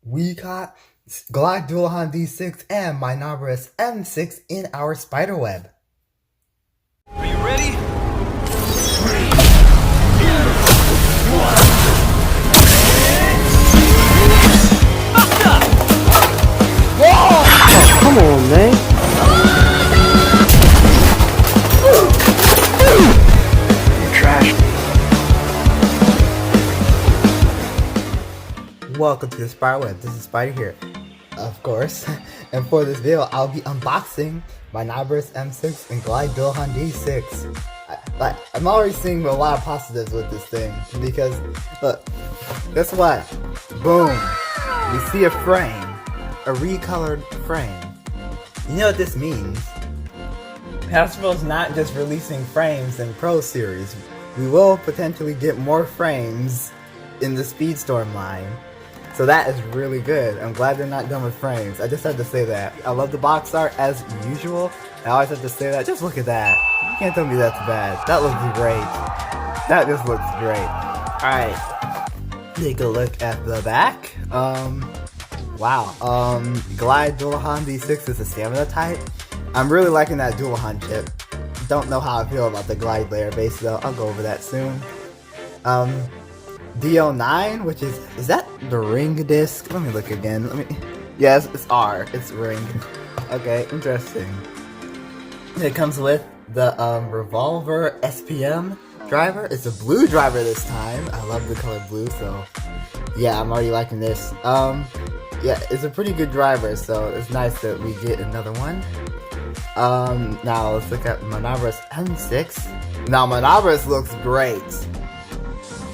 we got Glock Dullahan D6 and Minoboros M6 in our spider web. Are you ready? 3, 2, 1. Whoa! Oh, come on, man. Welcome to the Spider Web. This is Spyder here, of course. And for this video, I'll be unboxing Minoboros M6 and Glide Dullahan D6. I'm already seeing a lot of positives with this thing because, look, guess what? Boom! We see a frame, a recolored frame. You know what this means? Hasbro's not just releasing frames in Pro Series. We will potentially get more frames in the Speedstorm line. So that is really good. I'm glad they're not done with frames. I just had to say that. I love the box art as usual. I always have to say that. Just look at that. You can't tell me that's bad. That looks great. That just looks great. Alright. Take a look at the back. Wow. Glide Dullahan D6 is a stamina type. I'm really liking that Dullahan chip. Don't know how I feel about the Glide layer base though. I'll go over that soon. DO9, which is that the ring disc? Let me look again. Yes, it's R. It's ring. Okay, interesting. It comes with the revolver SPM driver. It's a blue driver this time. I love the color blue, so yeah, I'm already liking this. Yeah, it's a pretty good driver, so it's nice that we get another one. Now let's look at Minoboros M6. Now Minoboros looks great.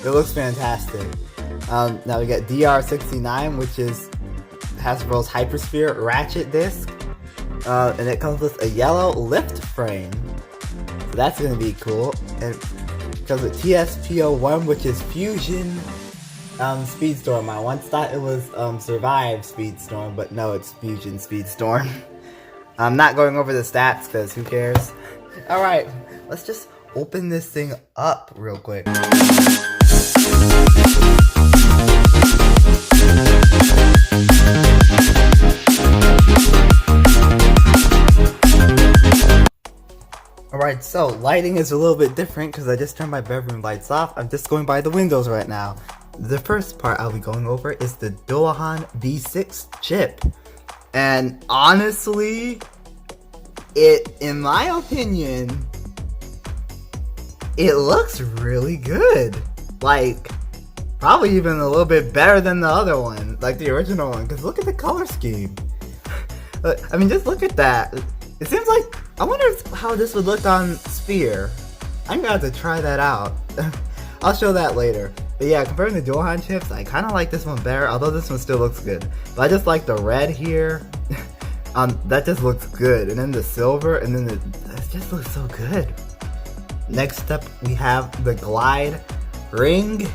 It looks fantastic. Now we got DR69, which is Hasbro's Hypersphere ratchet disc. And it comes with a yellow lift frame. So that's going to be cool. And it comes with TSP01, which is Fusion Speedstorm. I once thought it was Survive Speedstorm, but no, it's Fusion Speedstorm. I'm not going over the stats because who cares? Alright, let's just open this thing up real quick. Alright, so lighting is a little bit different because I just turned my bedroom lights off. I'm just going by the windows right now. The first part I'll be going over is the Dullahan D6 chip. And honestly, in my opinion, it looks really good. Like, probably even a little bit better than the other one, like the original one, because look at the color scheme. I mean, just look at that. It seems like, I wonder how this would look on Sphere. I'm gonna have to try that out. I'll show that later. But yeah, comparing the Dullahan chips, I kind of like this one better, although this one still looks good. But I just like the red here. That just looks good. And then the silver, and then that just looks so good. Next up, we have the Glide ring.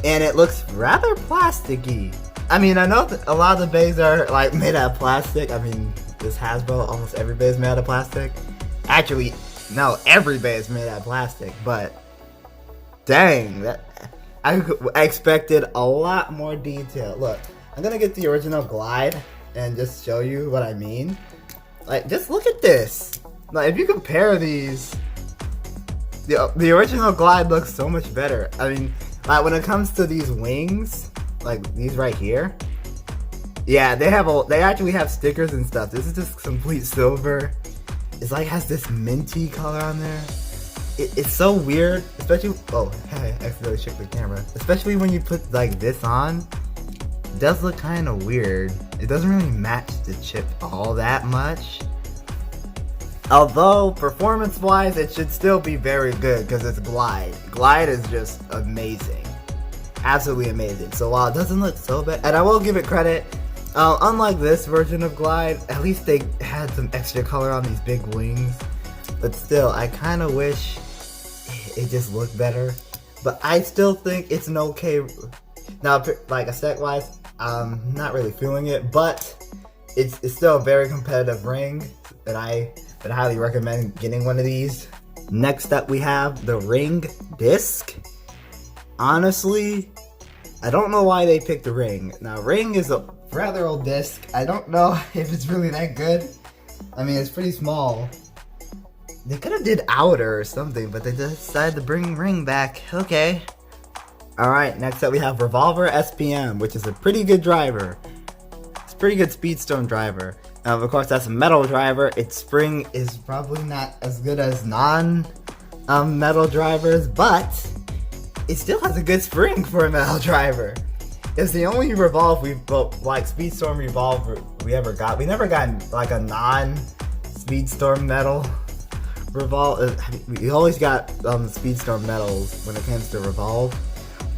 And it looks rather plasticky. I mean, I know that a lot of the bays are like made out of plastic. I mean, this Hasbro, almost every bay is made out of plastic. Actually, no, every bay is made out of plastic. But dang, I expected a lot more detail. Look, I'm gonna get the original Glide and just show you what I mean. Like, just look at this. Like, if you compare these, the original Glide looks so much better. I mean, like when it comes to these wings, like these right here, yeah, they actually have stickers and stuff. This is just complete silver. It's like has this minty color on there. It's so weird, especially I accidentally shook the camera. Especially when you put like this on, it does look kind of weird. It doesn't really match the chip all that much. Although, performance-wise, it should still be very good because it's Glide. Glide is just amazing. Absolutely amazing. So while it doesn't look so bad, and I will give it credit, unlike this version of Glide, at least they had some extra color on these big wings. But still, I kind of wish it just looked better. But I still think it's an okay... Now, like aesthetic-wise, I'm not really feeling it, but it's still a very competitive ring that I would highly recommend getting one of these. Next up, we have the ring disc. Honestly, I don't know why they picked the Ring. Now, Ring is a rather old disc. I don't know if it's really that good. I mean, it's pretty small. They could have did Outer or something, but they decided to bring Ring back. Okay. Alright, next up we have Revolver SPM, which is a pretty good driver. It's a pretty good Speedstorm driver. Of course, that's a metal driver. Its spring is probably not as good as non-metal drivers, but it still has a good spring for a metal driver. It's the only Revolve like Speedstorm Revolve we ever got. We never got like a non-Speedstorm metal Revolve. We always got Speedstorm metals when it comes to Revolve,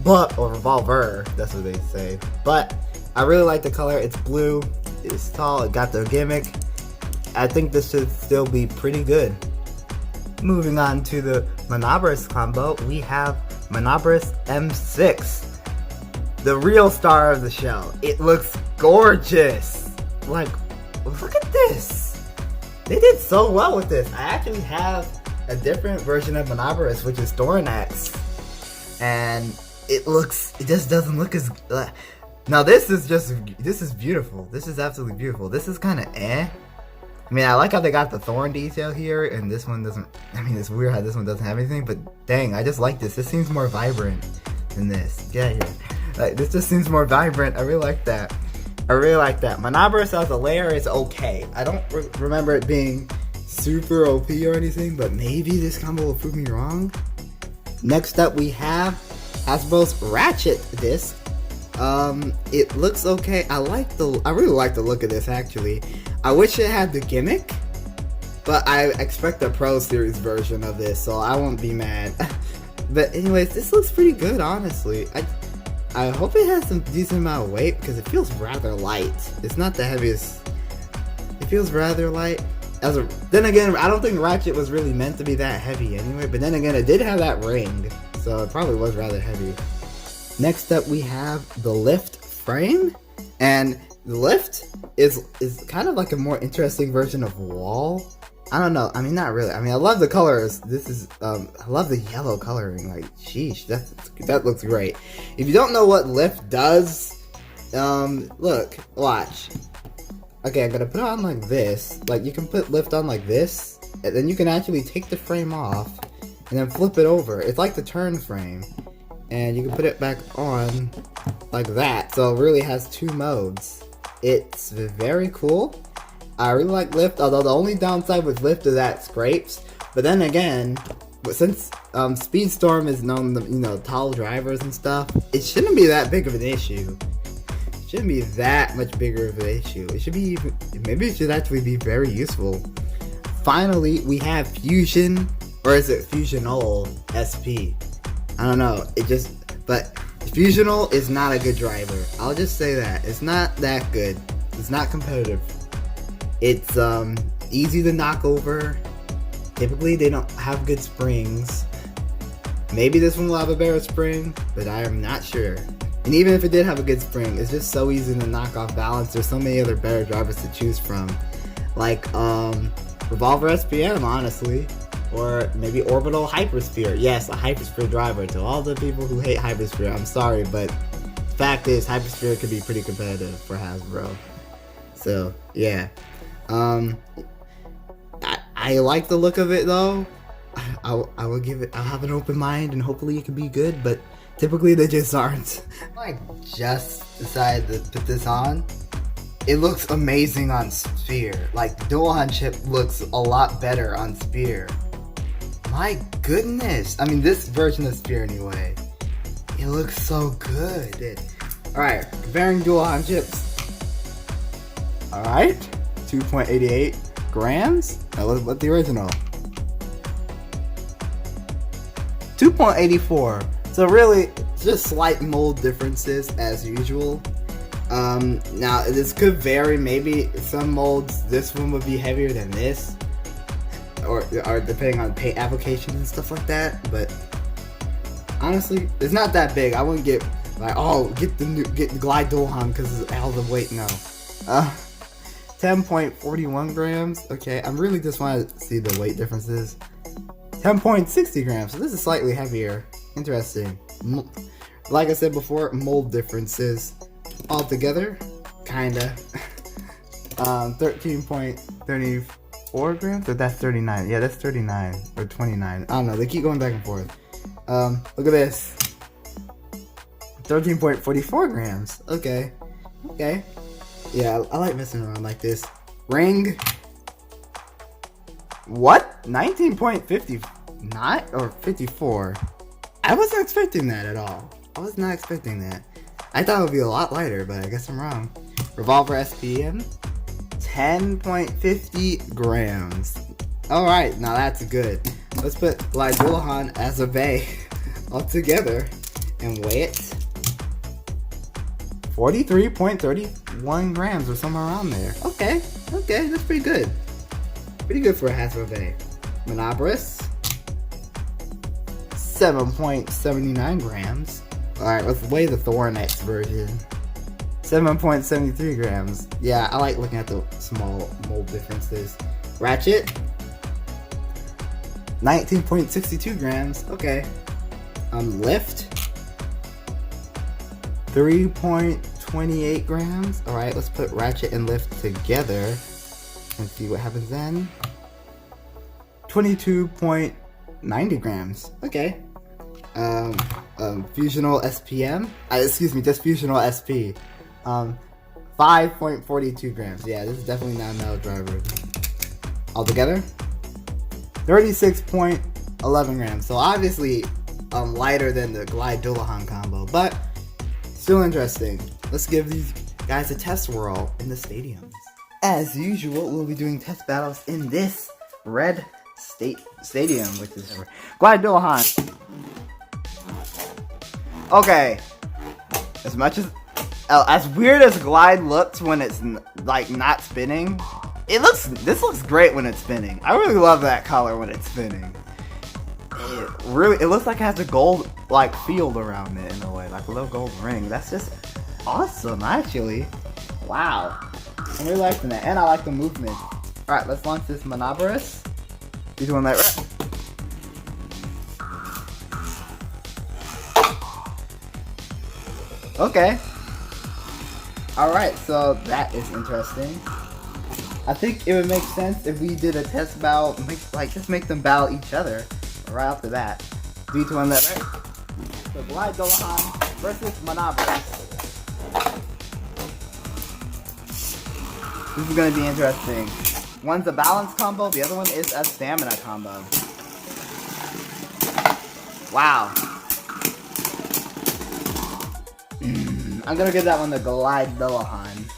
or Revolver. That's what they say. But I really like the color. It's blue. It's tall. It got the gimmick. I think this should still be pretty good. Moving on to the Minoboros combo, we have Minoboros M6, the real star of the show. It looks gorgeous. Like, look at this. They did so well with this. I actually have a different version of Minoboros, which is Thornax, and it just doesn't look as. Now this is beautiful. This is absolutely beautiful. This is kind of eh. I mean, I like how they got the thorn detail here, and this one doesn't. I mean, it's weird how this one doesn't have anything, but dang, I just like this. This seems more vibrant than this. Get out of here. Like, this just seems more vibrant. I really like that. I really like that. Minoboros as a layer is okay. I don't remember it being super OP or anything, but maybe this combo will prove me wrong. Next up, we have Hasbro's Ratchet disc. It looks okay. I really like the look of this, actually. I wish it had the gimmick, but I expect a Pro Series version of this, so I won't be mad. But anyways, this looks pretty good, honestly. I hope it has some decent amount of weight, because it feels rather light. It's not the heaviest. It feels rather light. Then again, I don't think Ratchet was really meant to be that heavy anyway, but then again, it did have that ring, so it probably was rather heavy. Next up, we have the Lift frame, and the Lift is kind of like a more interesting version of Wall. I don't know. I mean, not really. I mean, I love the colors. I love the yellow coloring. Like, sheesh, that looks great. If you don't know what Lift does, look, watch. Okay, I'm gonna put it on like this. Like, you can put Lift on like this, and then you can actually take the frame off and then flip it over. It's like the turn frame. And you can put it back on like that, so it really has two modes. It's very cool. I really like Lift, although the only downside with Lift is that it scrapes. But then again, since Speedstorm is known to, tall drivers and stuff, it shouldn't be that big of an issue. It shouldn't be that much bigger of an issue. It should be, maybe it should actually be very useful. Finally, we have Fusion, or is it Fusional SP? I don't know, but Fusional is not a good driver. I'll just say that. It's not that good. It's not competitive. It's easy to knock over. Typically, they don't have good springs. Maybe this one will have a better spring, but I am not sure. And even if it did have a good spring, it's just so easy to knock off balance. There's so many other better drivers to choose from. Like, Revolver SPM, honestly. Or maybe Orbital Hypersphere. Yes, a Hypersphere driver. To all the people who hate Hypersphere, I'm sorry, but the fact is, Hypersphere could be pretty competitive for Hasbro. So, yeah. I like the look of it, though. I'll have an open mind, and hopefully it can be good, but typically they just aren't. I just decided to put this on. It looks amazing on Sphere. Like, the Dullahan chip looks a lot better on Sphere. My goodness. I mean, this version of Sphere anyway. It looks so good. Alright, comparing Dullahan chips. Alright, 2.88 grams. Now let's the original. 2.84. So really, it's just slight mold differences as usual. Now this could vary. Maybe some molds, this one would be heavier than this. Or depending on paint application and stuff like that, but honestly, it's not that big. I wouldn't get like, oh, get the Glide Dullahan because of all the weight. No, 10.41 grams. Okay, I really just want to see the weight differences. 10.60 grams. So this is slightly heavier. Interesting. Like I said before, mold differences altogether, kinda. 13.34 grams, or that's 39. Yeah, that's 39 or 29. I don't know. They keep going back and forth. Look at this. 13.44 grams. Okay. Okay. Yeah, I like messing around like this. Ring. What? 19.59 or 54? I wasn't expecting that at all. I was not expecting that. I thought it would be a lot lighter, but I guess I'm wrong. Revolver SPM. 10.50 grams. Alright, now that's good. Let's put Dullahan as a Bey all together and weigh it. 43.31 grams or somewhere around there. Okay, okay, that's pretty good. Pretty good for a Hasbro Bey. Minoboros. 7.79 grams. Alright, let's weigh the Thorn X version. 7.73 grams. Yeah, I like looking at the small mold differences. Ratchet. 19.62 grams. Okay. Lift. 3.28 grams. Alright, let's put Ratchet and Lift together and see what happens then. 22.90 grams. Okay. Fusional SPM. Excuse me, just Fusional SP. 5.42 grams. Yeah, this is definitely not a metal driver. Altogether, 36.11 grams. So obviously, lighter than the Glide Dullahan combo, but still interesting. Let's give these guys a test whirl in the stadiums. As usual, we'll be doing test battles in this red stadium, which is Glide Dullahan. Okay, as weird as Glide looks when it's like not spinning, this looks great when it's spinning. I really love that color when it's spinning. It looks like it has a gold like field around it in a way, like a little gold ring. That's just awesome, actually. Wow, I'm really liking that, and I like the movement. All right, let's launch this Minoboros. He's one that. Okay. Alright, so that is interesting. I think it would make sense if we did a test battle, just make them battle each other right off the bat. 3, 2, 1, that right? So Beyblade Dullahan versus Minoboros. This is gonna be interesting. One's a balance combo, the other one is a stamina combo. Wow. I'm gonna give that one the Glide Dullahan.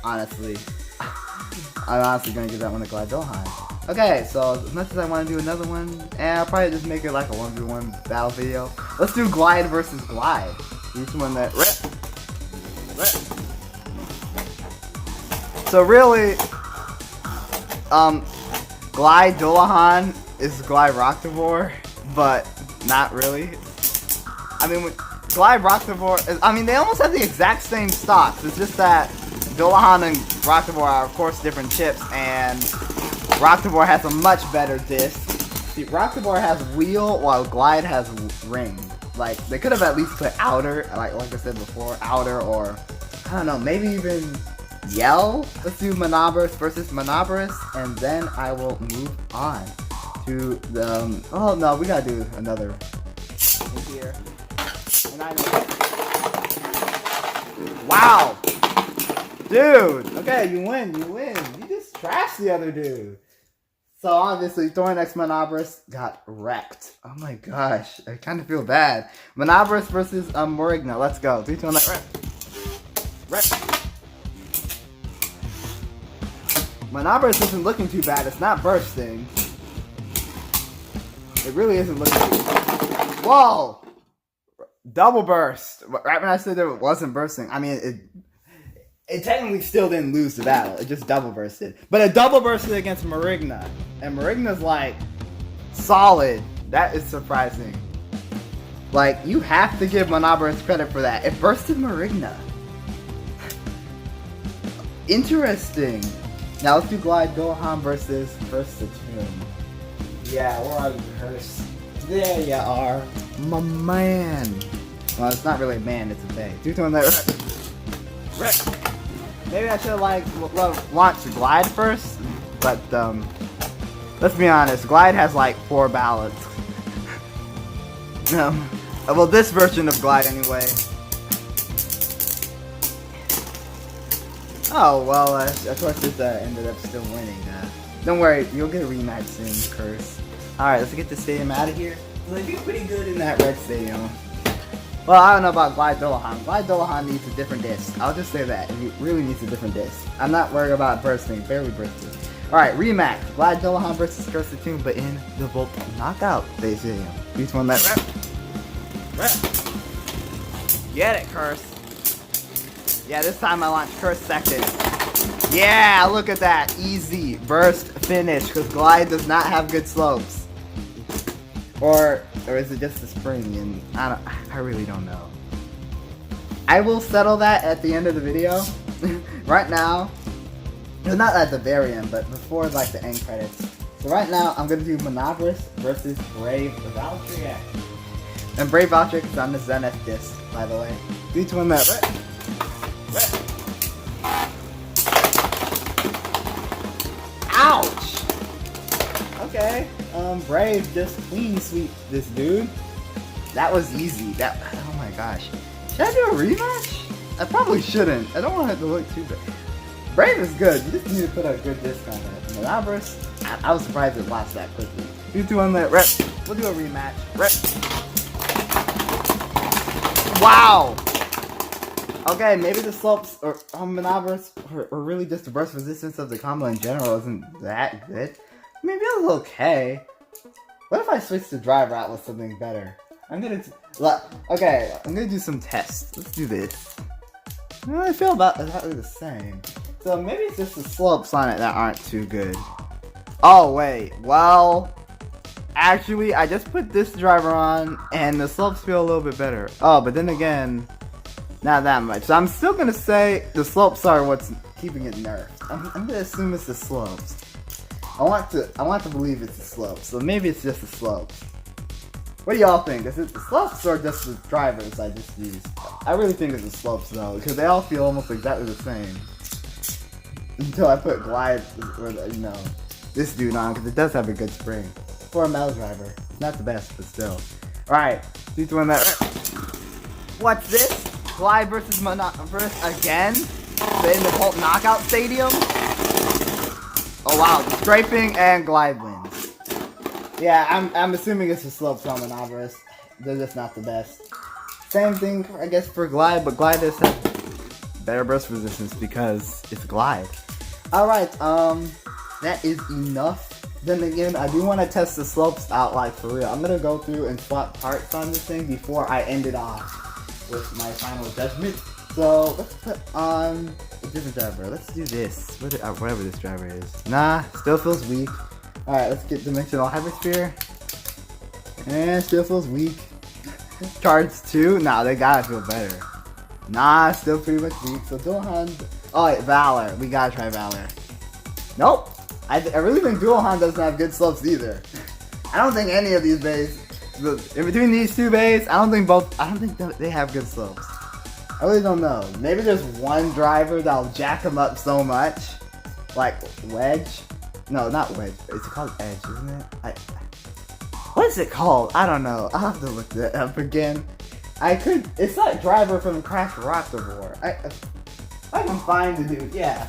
Honestly. I'm honestly gonna give that one the Glide Dullahan. Okay, so as much as I want to do another one, I'll probably just make it like a 1v1 battle video. Let's do Glide versus Glide. Each one that rip. So really, Glide Dullahan is Glide Rocktavor, but not really. I mean, Glide Rocktavor, they almost have the exact same stocks. It's just that Dullahan and Rocktavor are, of course, different chips, and Rocktavor has a much better disc. See, Rocktavor has wheel, while Glide has ring. Like, they could have at least put outer, like I said before, outer, or, I don't know, maybe even yell. Let's do Minoboros versus Minoboros, and then I will move on to the, oh no, we gotta do another here. Wow! Dude! Okay, you win. You just trashed the other dude. So obviously, Thorn X Minoboros got wrecked. Oh my gosh, I kind of feel bad. Minoboros versus Marigna. Let's go. 3, 2, 1, wreck. Minoboros isn't looking too bad. It's not bursting. It really isn't looking too bad. Whoa! Double burst. Right when I said that it wasn't bursting, I mean, it technically still didn't lose the battle. It just double bursted. But it double bursted against Marigna. And Marigna's like, solid. That is surprising. Like, you have to give Minoboros credit for that. It bursted Marigna. Interesting. Now let's do Glide Dullahan versus Burst-a-Tune. Yeah, where are you, Hearst? There you are, my man. Well, it's not really a man, it's a Bey. Do something that. Maybe I should like launch Glide first, but let's be honest, Glide has like 4 ballots. Well, this version of Glide anyway. Oh well, of course it ended up still winning. Don't worry, you'll get a rematch soon, Curse. Alright, let's get the stadium out of here. They do pretty good in that red stadium. Well, I don't know about Glide Dullahan. Glide Dullahan needs a different disc. I'll just say that. It really needs a different disc. I'm not worried about bursting. Barely bursted. Alright, rematch. Glide Dullahan versus Curse the Tomb, but in the Volt Knockout Beyblade Stadium. Each one that rep. Get it, Curse. Yeah, this time I launched Curse second. Yeah, look at that. Easy. Burst finish, because Glide does not have good slopes. Or is it just the spring? And I really don't know. I will settle that at the end of the video. Right now, well, not at the very end, but before like the end credits. So right now, I'm gonna do Minoboros versus Brave Valkyrie. And Brave Valkyrie is on the Zenith disc, by the way. Each one that. Ouch! Okay. Brave just clean sweep this dude. That was easy. Oh my gosh. Should I do a rematch? I probably shouldn't. I don't want to have to look too bad. Brave is good. You just need to put a good disc on it. Minoboros, I was surprised it lost that quickly. You two on that rep. We'll do a rematch. Rep. Wow! Okay, maybe the slopes or Minoboros or really just the burst resistance of the combo in general isn't that good. Maybe it was okay. What if I switch the drive route with something better? I'm gonna do some tests. Let's do this. I feel about exactly the same. So maybe it's just the slopes on it that aren't too good. Oh wait, well, actually I just put this driver on and the slopes feel a little bit better. Oh, but then again, not that much. So I'm still gonna say the slopes are what's keeping it nerfed. I'm gonna assume it's the slopes. I want to believe it's the slopes, so maybe it's just the slopes. What do y'all think? Is it the slopes or just the drivers I just used? I really think it's the slopes though, because they all feel almost exactly the same. Until I put Glide, or this dude on, because it does have a good spring. For a metal driver. Not the best, but still. Alright, he's doing that. What's this? Glide versus Minoboros again? In the Volt Knockout Stadium? Oh wow, the scraping and Glide wins. Yeah, I'm assuming it's the slopes on Minoboros. They're just not the best. Same thing, I guess, for Glide, but Glide does have better burst resistance because it's Glide. Alright, that is enough. Then again, I do want to test the slopes out like for real. I'm gonna go through and swap parts on this thing before I end it off with my final judgment. So let's put on a different driver. Let's do this. Whatever this driver is. Nah, still feels weak. Alright, let's get Dimensional Hypersphere. And still feels weak. Charge 2? Nah, they gotta feel better. Nah, still pretty much weak. So Dullahan. Oh wait, Valor. We gotta try Valor. Nope. I really think Dullahan doesn't have good slopes either. I don't think any of these Beys. In between these two Beys, I don't think they have good slopes. I really don't know. Maybe there's one driver that'll jack them up so much. Like Wedge. No, not Wedge. It's called Edge, isn't it? What is it called? I don't know. I'll have to look that up again. It's that driver from Crash Rock'n'Roll. I can find the dude. Yeah.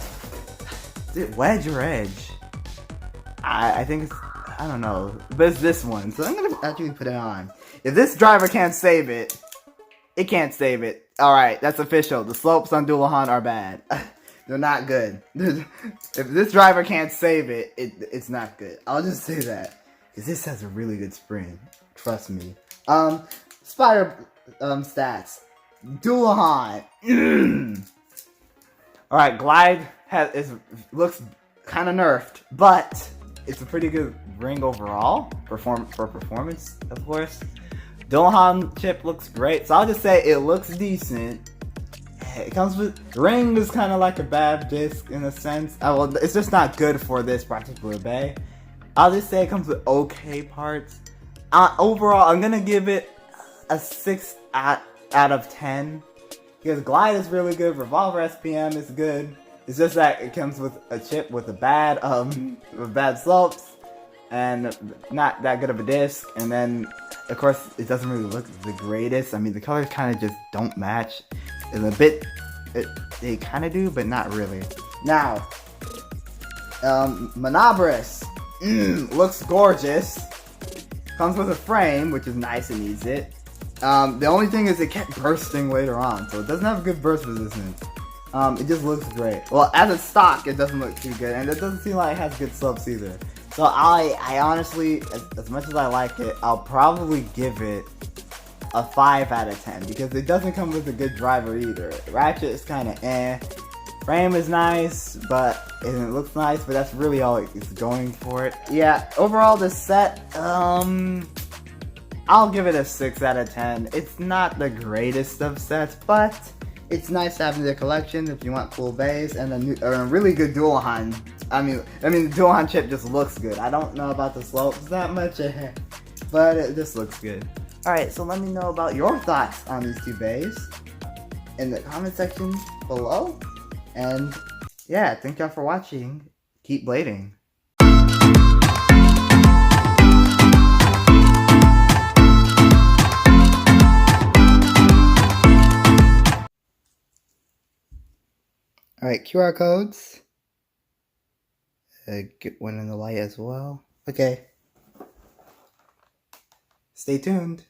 Is it Wedge or Edge? I think it's, I don't know. But it's this one. So I'm gonna actually put it on. If this driver can't save it, it can't save it. Alright, that's official. The slopes on Dullahan are bad. They're not good. If this driver can't save it, it's not good. I'll just say that. Because this has a really good spring. Trust me. Spyder stats. Dullahan. Alright, Glide looks kind of nerfed, but it's a pretty good ring overall. For performance, of course. Dullahan chip looks great, so I'll just say it looks decent. It comes with ring is kind of like a bad disc in a sense. Well, it's just not good for this particular Bey. I'll just say it comes with okay parts. Overall, I'm gonna give it a 6 out out of 10. Because Glide is really good, Revolver SPM is good. It's just that it comes with a chip with bad slopes and not that good of a disc. And then, of course, it doesn't really look the greatest. I mean, the colors kind of just don't match. It's a bit, they kind of do, but not really. Now, Minoboros, looks gorgeous. Comes with a frame, which is nice and needs it. The only thing is it kept bursting later on, so it doesn't have good burst resistance. It just looks great. Well, as a stock, it doesn't look too good, and it doesn't seem like it has good slopes either. So I honestly, as much as I like it, I'll probably give it a 5 out of 10, because it doesn't come with a good driver either. Ratchet is kind of eh. Frame is nice, and it looks nice, but that's really all it's going for it. Yeah, overall this set, I'll give it a 6 out of 10. It's not the greatest of sets, but it's nice having the collection if you want cool Beys and a really good Dullahan. I mean the Dullahan chip just looks good. I don't know about the slopes that much, but it just looks good. Alright, so let me know about your thoughts on these two Beys in the comment section below. And yeah, thank y'all for watching. Keep blading. Alright, QR codes. Get one in the light as well. Okay. Stay tuned.